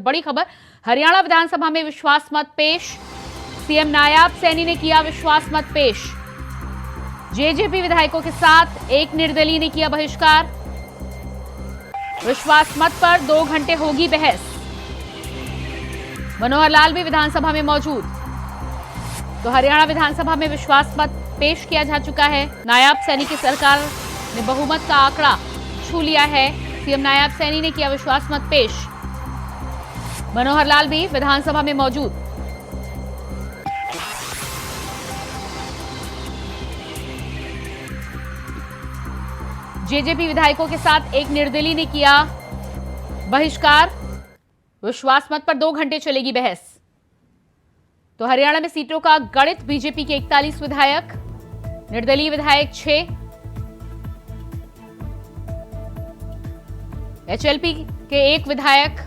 बड़ी खबर, हरियाणा विधानसभा में विश्वास मत पेश। सीएम नायाब सैनी ने किया विश्वास मत पेश। जेजेपी विधायकों के साथ एक निर्दलीय ने किया बहिष्कार। विश्वास मत पर 2 घंटे होगी बहस। मनोहर लाल भी विधानसभा में मौजूद। तो हरियाणा विधानसभा में विश्वास मत पेश किया जा चुका है। नायाब सैनी की सरकार ने बहुमत का आंकड़ा छू लिया है। सीएम नायाब सैनी ने किया विश्वास मत पेश। मनोहर लाल भी विधानसभा में मौजूद। जेजेपी विधायकों के साथ एक निर्दलीय ने किया बहिष्कार। विश्वास मत पर 2 घंटे चलेगी बहस। तो हरियाणा में सीटों का गणित, बीजेपी के 41 विधायक, निर्दलीय विधायक 6, एचएलपी के 1 विधायक,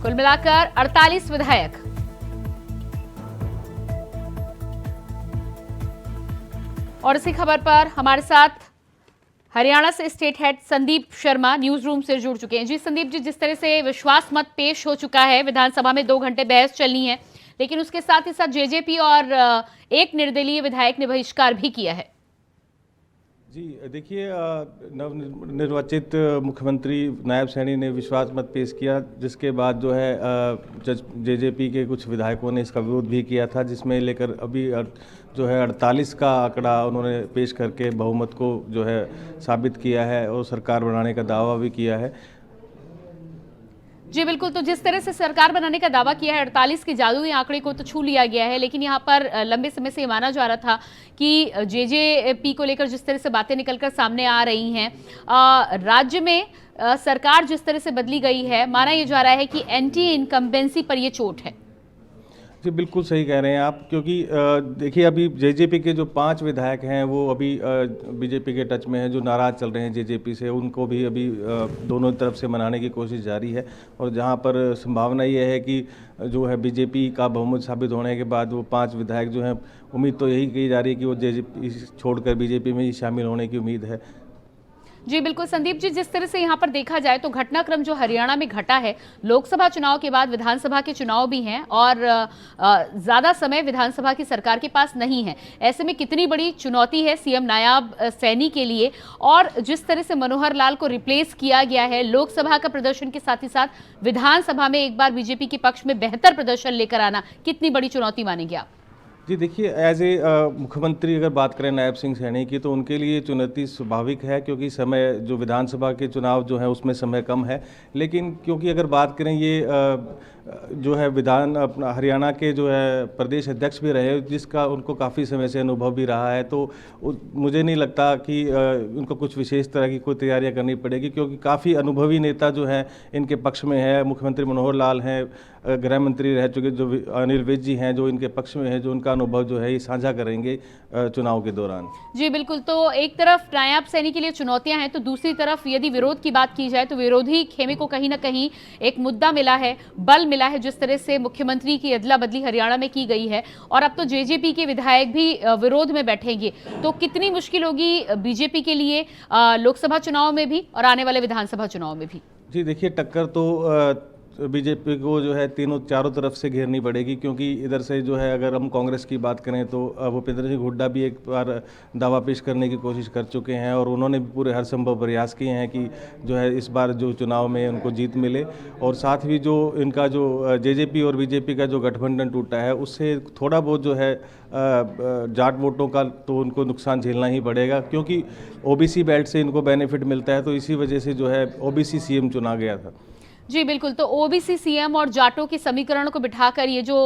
कुल मिलाकर 48 विधायक। और इसी खबर पर हमारे साथ हरियाणा से state head Sandeep Sharma news room से जुड़ चुके हैं। जी संदीप जी, जिस तरह से विश्वास मत पेश हो चुका है, विधानसभा में 2 घंटे बहस चलनी है, लेकिन उसके साथ ही साथ जेजेपी और एक निर्दलीय विधायक ने बहिष्कार भी किया है। जी देखिए, नवनिर्वाचित मुख्यमंत्री नायब सैनी ने विश्वास मत पेश किया, जिसके बाद जो है जेजेपी के कुछ विधायकों ने इसका विरोध भी किया था, जिसमें लेकर अभी जो है 48 का आंकड़ा उन्होंने पेश करके बहुमत को जो है साबित किया है और सरकार बनाने का दावा भी किया है। जी बिल्कुल, तो जिस तरह से सरकार बनाने का दावा किया है, 48 के जादुई आंकड़े को तो छू लिया गया है, लेकिन यहाँ पर लंबे समय से ये माना जा रहा था कि जेजेपी को लेकर जिस तरह से बातें निकलकर सामने आ रही हैं, राज्य में सरकार जिस तरह से बदली गई है, माना यह जा रहा है कि एंटी इनकम्बेंसी पर यह चोट है। जी बिल्कुल सही कह रहे हैं आप, क्योंकि देखिए अभी जेजेपी के जो 5 विधायक हैं वो अभी बीजेपी के टच में हैं, जो नाराज़ चल रहे हैं जेजेपी से, उनको भी अभी दोनों तरफ से मनाने की कोशिश जारी है। और जहां पर संभावना ये है कि जो है बीजेपी का बहुमत साबित होने के बाद वो 5 विधायक जो हैं, उम्मीद तो यही की जा रही है कि वो जेजेपी छोड़कर बीजेपी में ही शामिल होने की उम्मीद है। जी बिल्कुल संदीप जी, जिस तरह से यहाँ पर देखा जाए तो घटनाक्रम जो हरियाणा में घटा है, लोकसभा चुनाव के बाद विधानसभा के चुनाव भी हैं और ज़्यादा समय विधानसभा की सरकार के पास नहीं है। ऐसे में कितनी बड़ी चुनौती है सीएम नायाब सैनी के लिए, और जिस तरह से मनोहर लाल को रिप्लेस किया गया है, लोकसभा का प्रदर्शन के साथ ही साथ विधानसभा में एक बार बीजेपी के पक्ष में बेहतर प्रदर्शन लेकर आना कितनी बड़ी चुनौती मानेंगे आप? जी देखिए, एज ए मुख्यमंत्री अगर बात करें नायब सिंह सैनी की, तो उनके लिए चुनौती स्वाभाविक है, क्योंकि समय जो विधानसभा के चुनाव जो है उसमें समय कम है। लेकिन क्योंकि अगर बात करें ये जो है अपना हरियाणा के जो है प्रदेश अध्यक्ष भी रहे, जिसका उनको काफ़ी समय से अनुभव भी रहा है, तो मुझे नहीं लगता कि उनको कुछ विशेष तरह की कोई तैयारियां करनी पड़ेगी, क्योंकि काफ़ी अनुभवी नेता जो हैं इनके पक्ष में है। मुख्यमंत्री मनोहर लाल हैं, गृह मंत्री रह चुके जो अनिल विज जी हैं, जो इनके पक्ष में है, जो उनका अनुभव जो है ये साझा करेंगे चुनाव के दौरान। जी बिल्कुल, तो एक तरफ नायाब सैनी के लिए चुनौतियां हैं, तो दूसरी तरफ यदि विरोध की बात की जाए तो विरोधी खेमे को कहीं ना कहीं एक मुद्दा मिला है, बल मिला है, जिस तरह से मुख्यमंत्री की अदला बदली हरियाणा में की गई है, और अब तो जेजेपी के विधायक भी विरोध में बैठेंगे। तो कितनी मुश्किल होगी बीजेपी के लिए लोकसभा चुनाव में भी और आने वाले विधानसभा चुनाव में भी? जी देखिए, टक्कर तो बीजेपी को जो है चारों तरफ से घेरनी पड़ेगी, क्योंकि इधर से जो है अगर हम कांग्रेस की बात करें तो भूपेंद्र सिंह हुड्डा भी एक बार दावा पेश करने की कोशिश कर चुके हैं, और उन्होंने भी पूरे हर संभव प्रयास किए हैं कि जो है इस बार जो चुनाव में उनको जीत मिले। और साथ ही जो इनका जो जेजेपी और बीजेपी का जो गठबंधन टूटा है, उससे थोड़ा बहुत जो है जाट वोटों का तो उनको नुकसान झेलना ही पड़ेगा, क्योंकि ओबीसी बेल्ट से इनको बेनिफिट मिलता है, तो इसी वजह से जो है ओबीसी सीएम चुना गया था। जी बिल्कुल, तो ओबीसी सीएम और जाटों के समीकरण को बिठाकर ये जो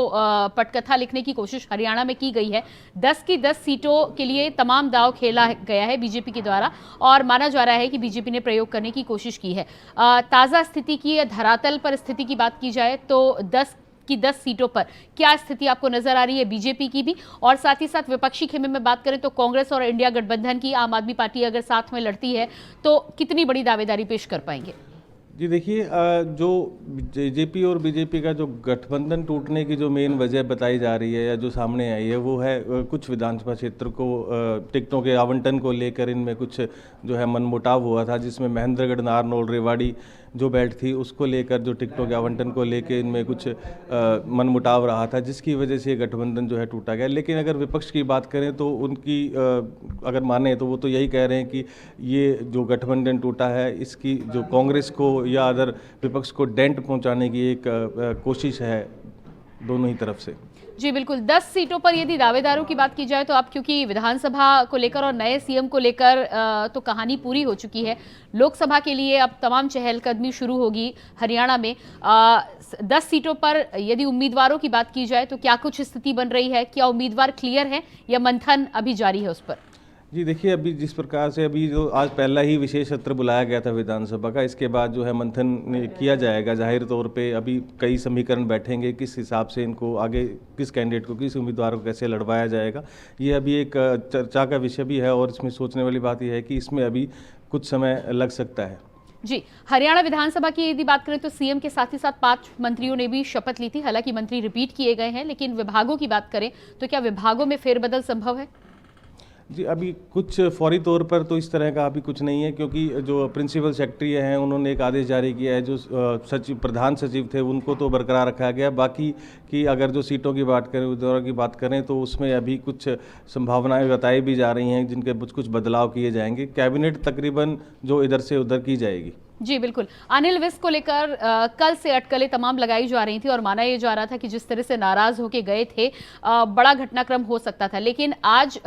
पटकथा लिखने की कोशिश हरियाणा में की गई है, 10 की 10 सीटों के लिए तमाम दाव खेला गया है बीजेपी के द्वारा, और माना जा रहा है कि बीजेपी ने प्रयोग करने की कोशिश की है। ताज़ा स्थिति की, धरातल पर स्थिति की बात की जाए तो 10 की 10 सीटों पर क्या स्थिति आपको नजर आ रही है बीजेपी की भी, और साथ ही साथ विपक्षी खेमे में बात करें तो कांग्रेस और इंडिया गठबंधन की, आम आदमी पार्टी अगर साथ में लड़ती है तो कितनी बड़ी दावेदारी पेश कर पाएंगे? जी देखिए, जो जेजेपी और बीजेपी का जो गठबंधन टूटने की जो मेन वजह बताई जा रही है या जो सामने आई है वो है कुछ विधानसभा क्षेत्र को टिकटों के आवंटन को लेकर इनमें कुछ जो है मनमुटाव हुआ था, जिसमें महेंद्रगढ़, नारनौल, रेवाड़ी जो बेल्ट थी उसको लेकर, जो टिकटों के आवंटन को लेकर इनमें कुछ मनमुटाव रहा था, जिसकी वजह से ये गठबंधन जो है टूटा गया। लेकिन अगर विपक्ष की बात करें तो उनकी अगर माने तो वो तो यही कह रहे हैं कि ये जो गठबंधन टूटा है इसकी जो कांग्रेस को या अदर विपक्ष को डेंट पहुंचाने की एक कोशिश है दोनों ही तरफ से। जी बिल्कुल, 10 सीटों पर यदि दावेदारों की बात की जाए तो अब क्योंकि विधानसभा को लेकर और नए सीएम को लेकर तो कहानी पूरी हो चुकी है, लोकसभा के लिए अब तमाम चहलकदमी शुरू होगी हरियाणा में। 10 सीटों पर यदि उम्मीदवारों की बात की जाए तो क्या कुछ स्थिति बन रही है? क्या उम्मीदवार क्लियर है या मंथन अभी जारी है उस पर? जी देखिए, अभी जिस प्रकार से अभी जो आज पहला ही विशेष सत्र बुलाया गया था विधानसभा का, इसके बाद जो है मंथन किया जाएगा। जाहिर तौर पे अभी कई समीकरण बैठेंगे, किस हिसाब से इनको आगे किस कैंडिडेट को, किस उम्मीदवार को कैसे लड़वाया जाएगा, ये अभी एक चर्चा का विषय भी है। और इसमें सोचने वाली बात यह है कि इसमें अभी कुछ समय लग सकता है। जी, हरियाणा विधानसभा की यदि बात करें तो सीएम के साथ ही साथ 5 मंत्रियों ने भी शपथ ली थी। हालांकि मंत्री रिपीट किए गए हैं, लेकिन विभागों की बात करें तो क्या विभागों में फेरबदल संभव है? जी, अभी कुछ फौरी तौर पर तो इस तरह का अभी कुछ नहीं है, क्योंकि जो प्रिंसिपल सेक्रेटरी हैं उन्होंने एक आदेश जारी किया है। जो सचिव, प्रधान सचिव थे उनको तो बरकरार रखा गया। बाकी की अगर जो सीटों की बात करें, उम्मीदवारों की बात करें तो उसमें अभी कुछ संभावनाएं बताई भी जा रही हैं जिनके कुछ बदलाव किए जाएंगे। कैबिनेट तकरीबन जो इधर से उधर की जाएगी। जी बिल्कुल, अनिल विज को लेकर कल से अटकलें तमाम लगाई जा रही थी और माना यह जा रहा था कि जिस तरह से नाराज होके गए थे बड़ा घटनाक्रम हो सकता था। लेकिन आज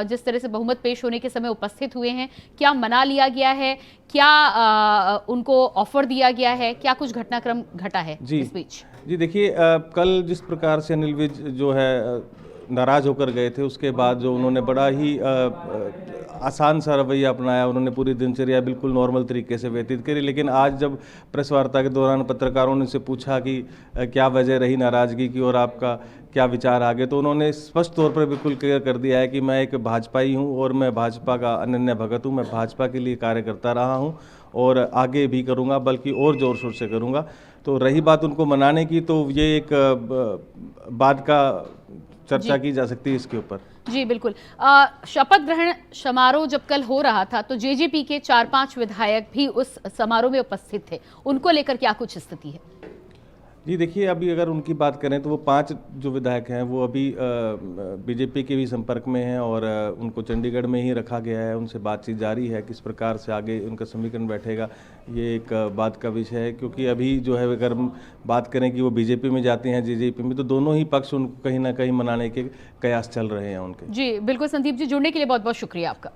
जिस तरह से बहुमत पेश होने के समय उपस्थित हुए हैं, क्या मना लिया गया है, क्या उनको ऑफर दिया गया है, क्या कुछ घटनाक्रम घटा है इस बीच? जी देखिए, कल जिस प्रकार से अनिल विज जो है नाराज होकर गए थे, उसके बाद जो उन्होंने बड़ा ही आसान सा रवैया अपनाया। उन्होंने पूरी दिनचर्या बिल्कुल नॉर्मल तरीके से व्यतीत करी। लेकिन आज जब प्रेस वार्ता के दौरान पत्रकारों ने उनसे पूछा कि क्या वजह रही नाराजगी की और आपका क्या विचार आगे, तो उन्होंने स्पष्ट तौर पर बिल्कुल क्लियर कर दिया है कि मैं एक भाजपाई हूँ और मैं भाजपा का अनन्य भगत हूँ। मैं भाजपा के लिए कार्य करता रहा हूँ और आगे भी करूँगा, बल्कि और जोर शोर से करूँगा। तो रही बात उनको मनाने की, तो ये एक बाद का चर्चा की जा सकती है इसके ऊपर। जी बिल्कुल, शपथ ग्रहण समारोह जब कल हो रहा था तो जेजेपी के 4-5 विधायक भी उस समारोह में उपस्थित थे। उनको लेकर क्या कुछ स्थिति है? जी देखिए, अभी अगर उनकी बात करें तो वो 5 जो विधायक हैं वो अभी बीजेपी के भी संपर्क में हैं और उनको चंडीगढ़ में ही रखा गया है। उनसे बातचीत जारी है, किस प्रकार से आगे उनका समीकरण बैठेगा ये एक बात का विषय है। क्योंकि अभी जो है अगर हम बात करें कि वो बीजेपी में जाते हैं, जेजेपी में, तो दोनों ही पक्ष उनको कहीं ना कहीं मनाने के कयास चल रहे हैं उनके। जी बिल्कुल संदीप जी, जुड़ने के लिए बहुत बहुत शुक्रिया आपका।